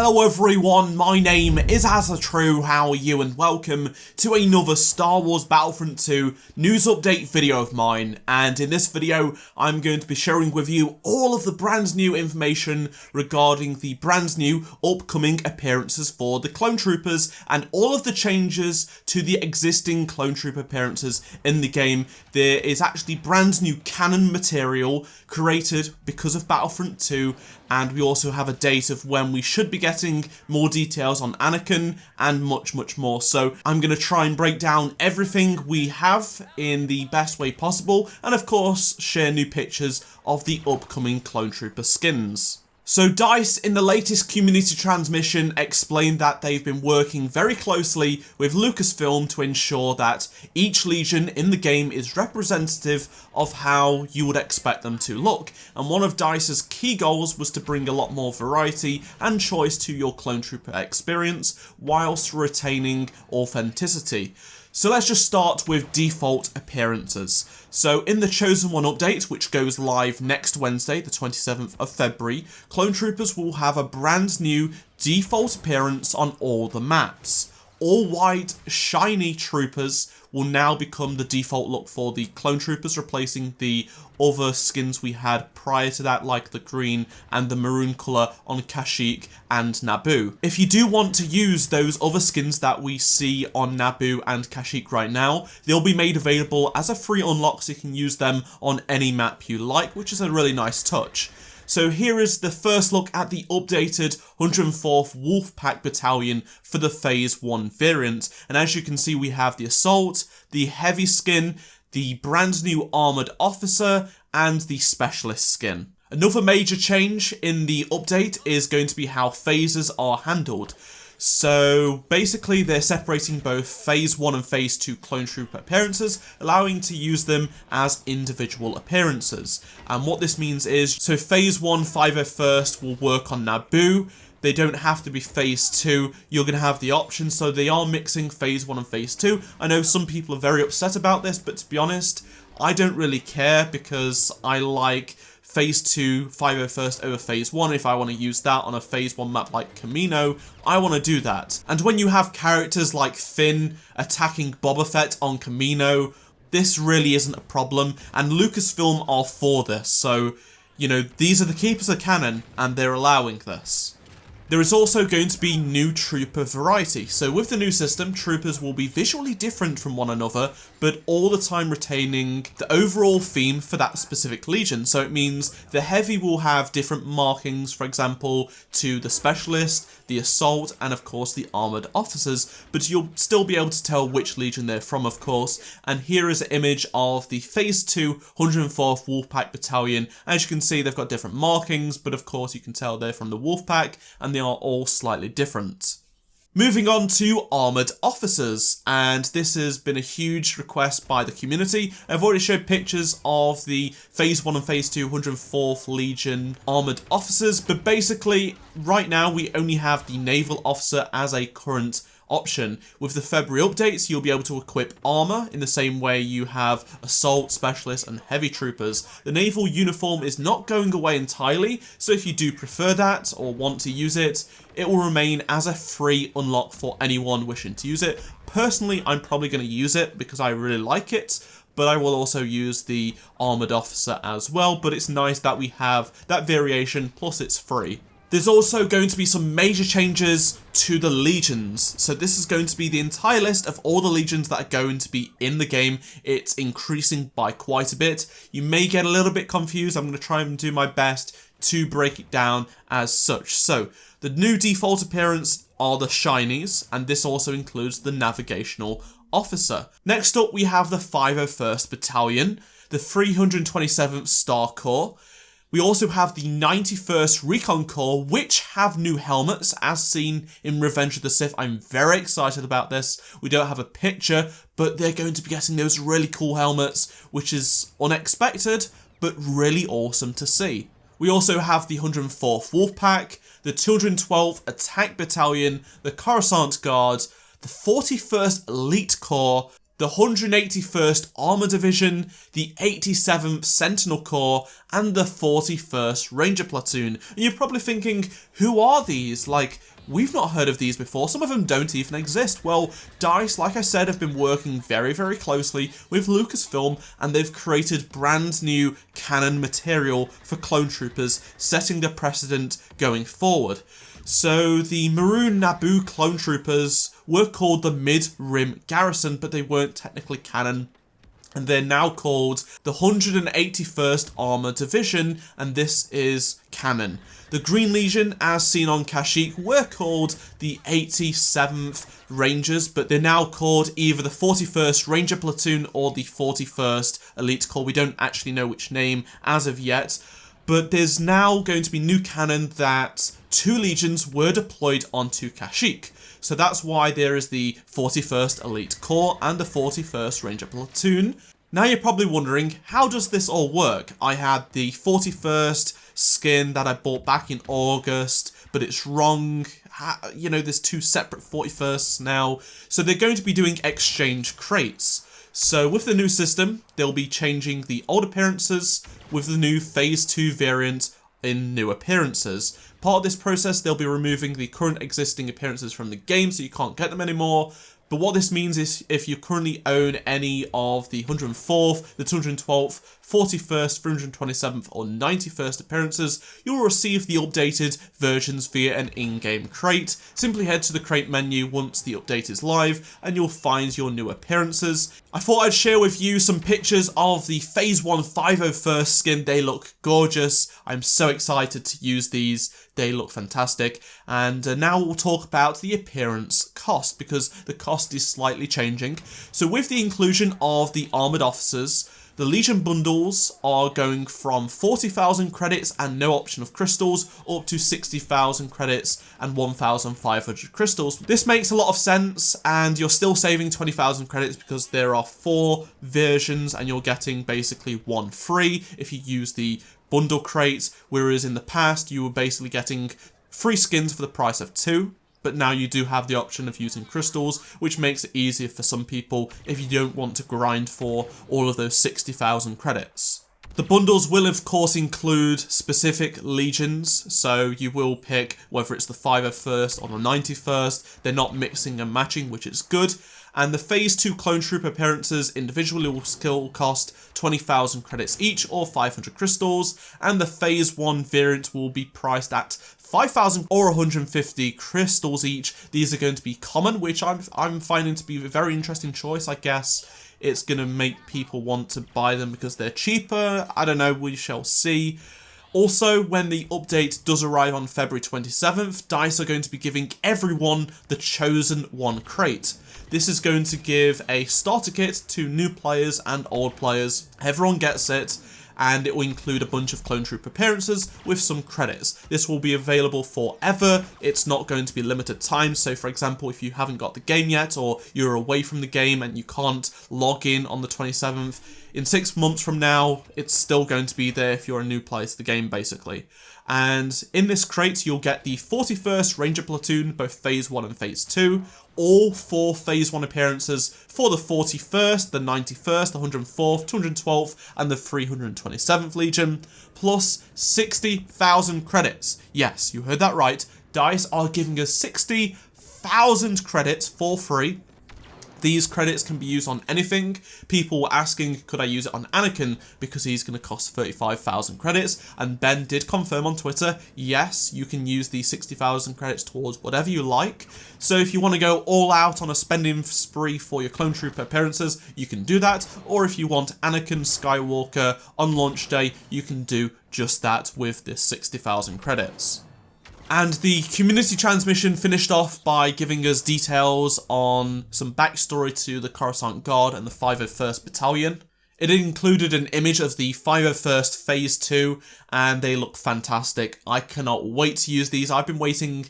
Hello everyone, my name is AZZATRU, how are you, and welcome to another Star Wars Battlefront 2 news update video of mine. And in this video, I'm going to be sharing with you all of the brand new information regarding the brand new upcoming appearances for the Clone Troopers and all of the changes to the existing Clone Trooper appearances in the game. There is actually brand new canon material created because of Battlefront 2, and we also have a date of when we should be getting more details on Anakin and much more. So I'm going to try and break down everything we have in the best way possible, and of course share new pictures of the upcoming Clone Trooper skins. So DICE in the latest community transmission explained that they've been working very closely with Lucasfilm to ensure that each Legion in the game is representative of how you would expect them to look. And one of DICE's key goals was to bring a lot more variety and choice to your Clone Trooper experience whilst retaining authenticity. So let's just start with default appearances. So in the Chosen One update, which goes live next Wednesday, the 27th of February, Clone Troopers will have a brand new default appearance on all the maps. All white, shiny troopers will now become the default look for the Clone Troopers, replacing the other skins we had prior to that, like the green and the maroon colour on Kashyyyk and Naboo. If you do want to use those other skins that we see on Naboo and Kashyyyk right now, they'll be made available as a free unlock, so you can use them on any map you like, which is a really nice touch. So here is the first look at the updated 104th Wolfpack Battalion for the Phase 1 variant. And as you can see, we have the Assault, the Heavy skin, the brand new Armoured Officer, and the Specialist skin. Another major change in the update is going to be how phases are handled. So basically they're separating both Phase 1 and Phase 2 Clone Trooper appearances, allowing to use them as individual appearances. And what this means is, so Phase 1 501st will work on Naboo. They don't have to be Phase 2, you're going to have the option, so they are mixing Phase 1 and Phase 2. I know some people are very upset about this, but to be honest, I don't really care because I like Phase 2 501st over Phase 1. If I want to use that on a Phase 1 map like Kamino, I want to do that. And when you have characters like Finn attacking Boba Fett on Kamino, this really isn't a problem, and Lucasfilm are for this, so, you know, these are the keepers of canon, and they're allowing this. There is also going to be new trooper variety. So with the new system, troopers will be visually different from one another, but all the time retaining the overall theme for that specific legion. So it means the heavy will have different markings, for example, to the specialist, the assault, and of course the armoured officers, but you'll still be able to tell which legion they're from, of course. And here is an image of the Phase 2 104th Wolfpack Battalion. As you can see, they've got different markings, but of course you can tell they're from the Wolfpack, and they are all slightly different. Moving on to Armoured Officers, and this has been a huge request by the community. I've already showed pictures of the Phase 1 and Phase 2 104th Legion Armoured Officers, but basically right now we only have the Naval Officer as a current option. With the February updates, you'll be able to equip armour in the same way you have Assault, Specialists, and Heavy Troopers. The Naval uniform is not going away entirely, so if you do prefer that or want to use it, it will remain as a free unlock for anyone wishing to use it. Personally, I'm probably going to use it because I really like it, but I will also use the Armoured Officer as well, but it's nice that we have that variation, plus it's free. There's also going to be some major changes to the legions. So this is going to be the entire list of all the legions that are going to be in the game. It's increasing by quite a bit. You may get a little bit confused. I'm going to try and do my best to break it down as such. So the new default appearance are the shinies, and this also includes the navigational officer. Next up, we have the 501st Battalion, the 327th Star Corps. We also have the 91st Recon Corps, which have new helmets, as seen in Revenge of the Sith. I'm very excited about this. We don't have a picture, but they're going to be getting those really cool helmets, which is unexpected, but really awesome to see. We also have the 104th Wolfpack, the 212th Attack Battalion, the Coruscant Guard, the 41st Elite Corps, the 181st Armour Division, the 87th Sentinel Corps, and the 41st Ranger Platoon. And you're probably thinking, who are these? Like, we've not heard of these before. Some of them don't even exist. Well, DICE, like I said, have been working very, very closely with Lucasfilm, and they've created brand new canon material for Clone Troopers, setting a precedent going forward. So the Maroon Naboo Clone Troopers were called the Mid-Rim Garrison, but they weren't technically canon. And they're now called the 181st Armour Division, and this is canon. The Green Legion, as seen on Kashyyyk, were called the 87th Rangers, but they're now called either the 41st Ranger Platoon or the 41st Elite Corps. We don't actually know which name as of yet. But there's now going to be new canon that 2 legions were deployed onto Kashyyyk. So that's why there is the 41st Elite Corps and the 41st Ranger Platoon. Now you're probably wondering, how does this all work? I had the 41st skin that I bought back in August, but it's wrong. You know, there's 2 separate 41sts now. So they're going to be doing exchange crates. So with the new system, they'll be changing the old appearances with the new Phase 2 variant in new appearances. Part of this process, they'll be removing the current existing appearances from the game, so you can't get them anymore. But what this means is if you currently own any of the 104th, the 212th, 41st, 327th or 91st appearances, you'll receive the updated versions via an in-game crate. Simply head to the crate menu once the update is live and you'll find your new appearances. I thought I'd share with you some pictures of the Phase 1 501st skin. They look gorgeous. I'm so excited to use these. They look fantastic. And now we'll talk about the appearance cost, because the cost is slightly changing. So with the inclusion of the Armoured Officers, the Legion bundles are going from 40,000 credits and no option of crystals up to 60,000 credits and 1,500 crystals. This makes a lot of sense, and you're still saving 20,000 credits because there are 4 versions and you're getting basically 1 free if you use the bundle crate, whereas in the past you were basically getting 3 skins for the price of 2. But now you do have the option of using crystals, which makes it easier for some people if you don't want to grind for all of those 60,000 credits. The bundles will of course include specific legions, so you will pick whether it's the 501st or the 91st. They're not mixing and matching, which is good. And the Phase 2 Clone Troop appearances individually will still cost 20,000 credits each or 500 crystals, and the Phase 1 variant will be priced at 5,000 or 150 crystals each. These are going to be common, which I'm finding to be a very interesting choice. I guess it's going to make people want to buy them because they're cheaper. I don't know, we shall see. Also, when the update does arrive on February 27th, DICE are going to be giving everyone the Chosen 1 crate. This is going to give a starter kit to new players and old players. Everyone gets it, and it will include a bunch of Clone Troop appearances with some credits. This will be available forever. It's not going to be limited time. So for example, if you haven't got the game yet, or you're away from the game and you can't log in on the 27th, in 6 months from now, it's still going to be there if you're a new player to the game, basically. And in this crate, you'll get the 41st Ranger Platoon, both Phase 1 and Phase 2, all 4 Phase 1 appearances for the 41st, the 91st, the 104th, 212th, and the 327th Legion, plus 60,000 credits. Yes, you heard that right. DICE are giving us 60,000 credits for free. These credits can be used on anything. People were asking, could I use it on Anakin, because he's going to cost 35,000 credits, and Ben did confirm on Twitter, yes, you can use these 60,000 credits towards whatever you like. So if you want to go all out on a spending spree for your Clone Trooper appearances, you can do that, or if you want Anakin Skywalker on launch day, you can do just that with this 60,000 credits. And the community transmission finished off by giving us details on some backstory to the Coruscant Guard and the 501st Battalion. It included an image of the 501st Phase 2, and they look fantastic. I cannot wait to use these. I've been waiting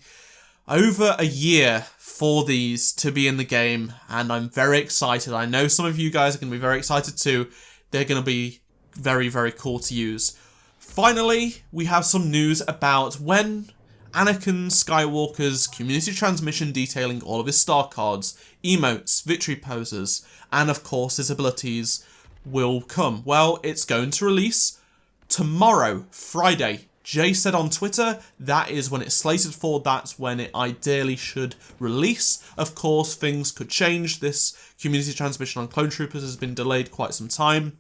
over a year for these to be in the game, and I'm very excited. I know some of you guys are going to be very excited too. They're going to be very, very cool to use. Finally, we have some news about when Anakin Skywalker's community transmission detailing all of his star cards, emotes, victory poses, and of course his abilities will come. Well, it's going to release tomorrow, Friday. Jay said on Twitter that is when it's slated for, that's when it ideally should release. Of course, things could change. This community transmission on Clone Troopers has been delayed quite some time.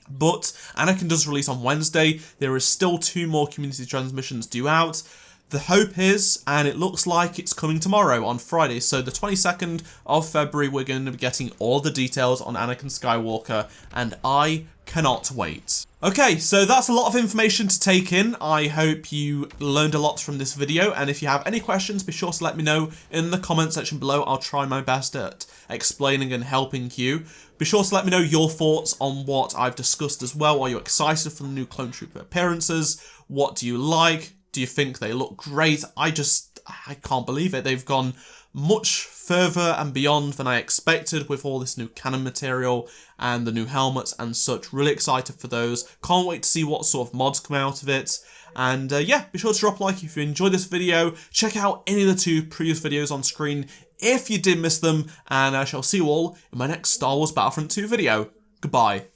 But Anakin does release on Wednesday. There is still 2 more community transmissions due out. The hope is, and it looks like it's coming tomorrow on Friday, so the 22nd of February, we're going to be getting all the details on Anakin Skywalker, and I cannot wait. Okay, so that's a lot of information to take in. I hope you learned a lot from this video, and if you have any questions, be sure to let me know in the comment section below. I'll try my best at explaining and helping you. Be sure to let me know your thoughts on what I've discussed as well. Are you excited for the new Clone Trooper appearances? What do you like? Do you think they look great? I can't believe it. They've gone much further and beyond than I expected with all this new canon material and the new helmets and such. Really excited for those. Can't wait to see what sort of mods come out of it. And yeah, be sure to drop a like if you enjoyed this video. Check out any of the 2 previous videos on screen if you did miss them. And I shall see you all in my next Star Wars Battlefront 2 video. Goodbye.